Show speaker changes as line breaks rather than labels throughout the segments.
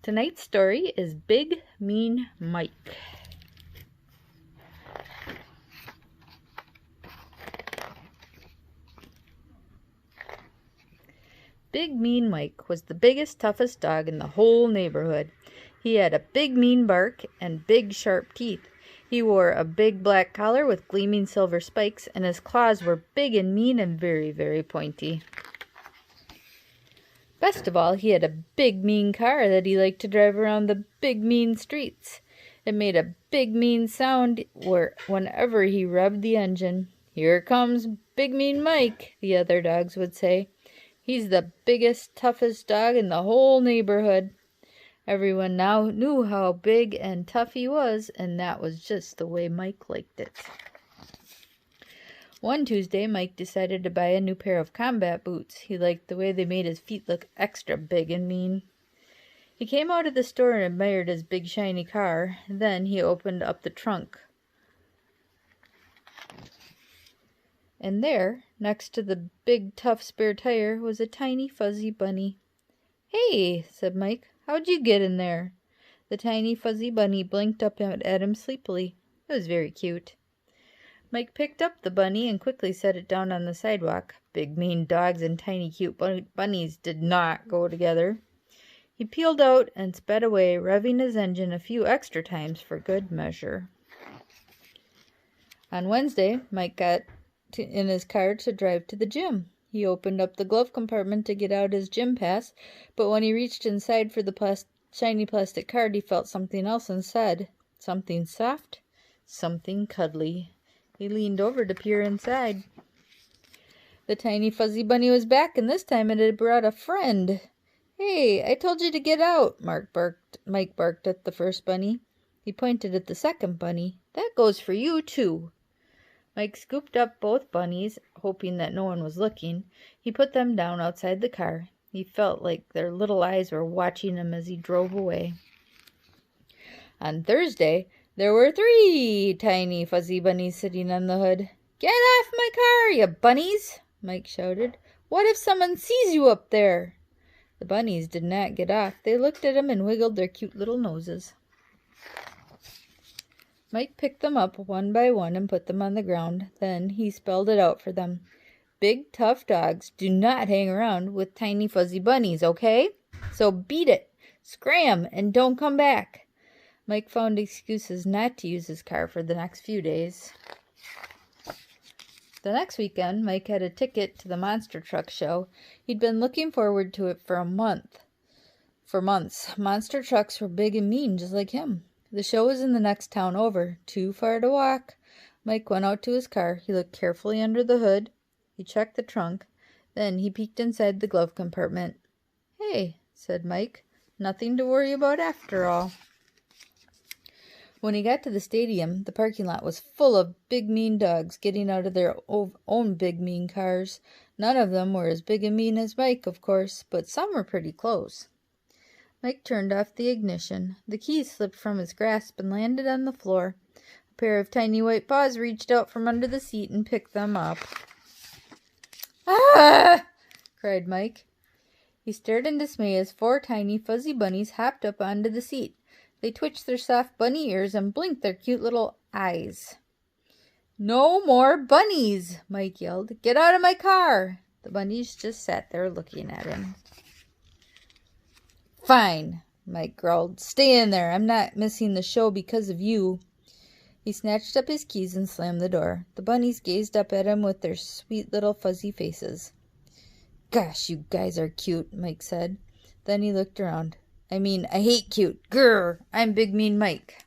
Tonight's story is Big Mean Mike. Big Mean Mike was the biggest, toughest dog in the whole neighborhood. He had a big mean bark and big sharp teeth. He wore a big black collar with gleaming silver spikes, and his claws were big and mean and very, very pointy. Best of all, he had a big mean car that he liked to drive around the big mean streets. It made a big mean sound whenever he revved the engine. "Here comes Big Mean Mike," the other dogs would say. "He's the biggest, toughest dog in the whole neighborhood." Everyone now knew how big and tough he was, and that was just the way Mike liked it. One Tuesday, Mike decided to buy a new pair of combat boots. He liked the way they made his feet look extra big and mean. He came out of the store and admired his big shiny car. Then he opened up the trunk. And there, next to the big tough spare tire, was a tiny fuzzy bunny. "Hey," said Mike, "how'd you get in there?" The tiny fuzzy bunny blinked up at him sleepily. It was very cute. Mike picked up the bunny and quickly set it down on the sidewalk. Big mean dogs and tiny cute bunnies did not go together. He peeled out and sped away, revving his engine a few extra times for good measure. On Wednesday, Mike got in his car to drive to the gym. He opened up the glove compartment to get out his gym pass, but when he reached inside for the shiny plastic card, he felt something else instead. Something soft, something cuddly. He leaned over to peer inside. The tiny fuzzy bunny was back, and this time it had brought a friend. "Hey, I told you to get out," Mike barked at the first bunny. He pointed at the second bunny. "That goes for you, too." Mike scooped up both bunnies, hoping that no one was looking. He put them down outside the car. He felt like their little eyes were watching him as he drove away. On Thursday, there were 3 tiny fuzzy bunnies sitting on the hood. "Get off my car, you bunnies!" Mike shouted. "What if someone sees you up there?" The bunnies did not get off. They looked at him and wiggled their cute little noses. Mike picked them up one by one and put them on the ground. Then he spelled it out for them. "Big, tough dogs do not hang around with tiny fuzzy bunnies, okay? So beat it, scram, and don't come back." Mike found excuses not to use his car for the next few days. The next weekend, Mike had a ticket to the Monster Truck Show. He'd been looking forward to it for months. Monster trucks were big and mean, just like him. The show was in the next town over, too far to walk. Mike went out to his car. He looked carefully under the hood. He checked the trunk. Then he peeked inside the glove compartment. "Hey," said Mike, "nothing to worry about after all." When he got to the stadium, the parking lot was full of big mean dogs getting out of their own big mean cars. None of them were as big and mean as Mike, of course, but some were pretty close. Mike turned off the ignition. The keys slipped from his grasp and landed on the floor. A pair of tiny white paws reached out from under the seat and picked them up. "Ah!" cried Mike. He stared in dismay as 4 tiny fuzzy bunnies hopped up onto the seat. They twitched their soft bunny ears and blinked their cute little eyes. "No more bunnies!" Mike yelled. "Get out of my car!" The bunnies just sat there looking at him. "Fine," Mike growled. "Stay in there. I'm not missing the show because of you." He snatched up his keys and slammed the door. The bunnies gazed up at him with their sweet little fuzzy faces. "Gosh, you guys are cute," Mike said. Then he looked around. "I mean, I hate cute. Grr, I'm Big Mean Mike."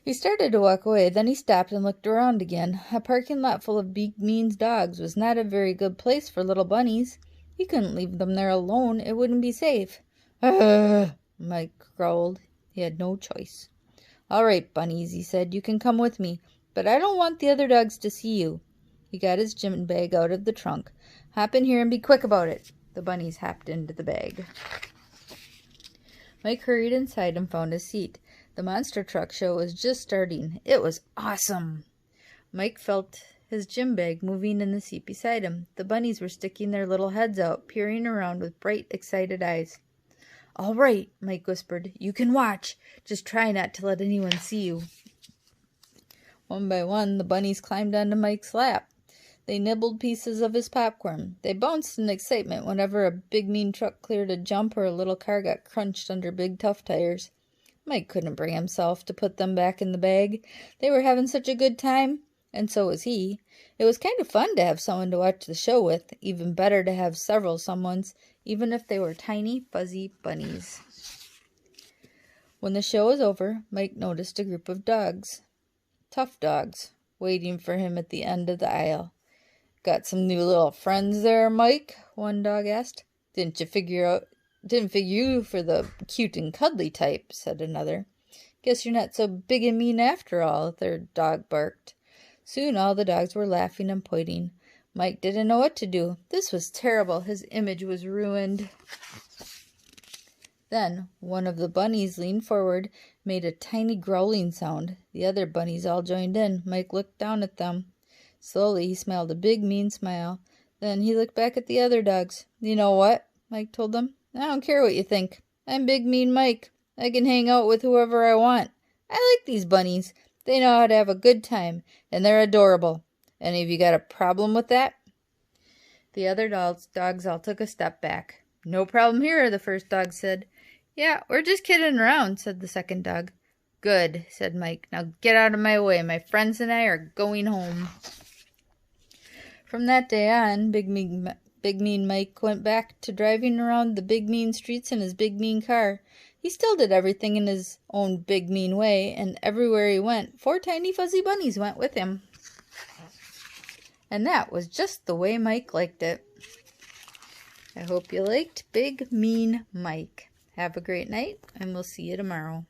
He started to walk away. Then he stopped and looked around again. A parking lot full of Big Mean dogs was not a very good place for little bunnies. He couldn't leave them there alone. It wouldn't be safe. "Ugh," Mike growled. He had no choice. "All right, bunnies," he said. "You can come with me, but I don't want the other dogs to see you." He got his gym bag out of the trunk. "Hop in here and be quick about it." The bunnies hopped into the bag. Mike hurried inside and found a seat. The Monster Truck Show was just starting. It was awesome. Mike felt his gym bag moving in the seat beside him. The bunnies were sticking their little heads out, peering around with bright, excited eyes. "All right," Mike whispered. "You can watch. Just try not to let anyone see you." One by one, the bunnies climbed onto Mike's lap. They nibbled pieces of his popcorn. They bounced in excitement whenever a big mean truck cleared a jump or a little car got crunched under big tough tires. Mike couldn't bring himself to put them back in the bag. They were having such a good time, and so was he. It was kind of fun to have someone to watch the show with, even better to have several someones, even if they were tiny, fuzzy bunnies. When the show was over, Mike noticed a group of dogs, tough dogs, waiting for him at the end of the aisle. "Got some new little friends there, Mike?" one dog asked. Didn't figure you for the cute and cuddly type," said another. "Guess you're not so big and mean after all," a third dog barked. Soon all the dogs were laughing and pointing. Mike didn't know what to do. This was terrible. His image was ruined. Then one of the bunnies leaned forward, made a tiny growling sound. The other bunnies all joined in. Mike looked down at them. Slowly he smiled a big mean smile. Then he looked back at the other dogs. "You know what?" Mike told them. "I don't care what you think. I'm Big Mean Mike. I can hang out with whoever I want. I like these bunnies. They know how to have a good time, and they're adorable. Any of you got a problem with that?" The other dogs all took a step back. "No problem here," the first dog said. "Yeah, we're just kidding around," said the second dog. "Good," said Mike. "Now get out of my way. My friends and I are going home." From that day on, Big Mean Mike went back to driving around the big mean streets in his big mean car. He still did everything in his own big mean way, and everywhere he went, 4 tiny fuzzy bunnies went with him. And that was just the way Mike liked it. I hope you liked Big Mean Mike. Have a great night, and we'll see you tomorrow.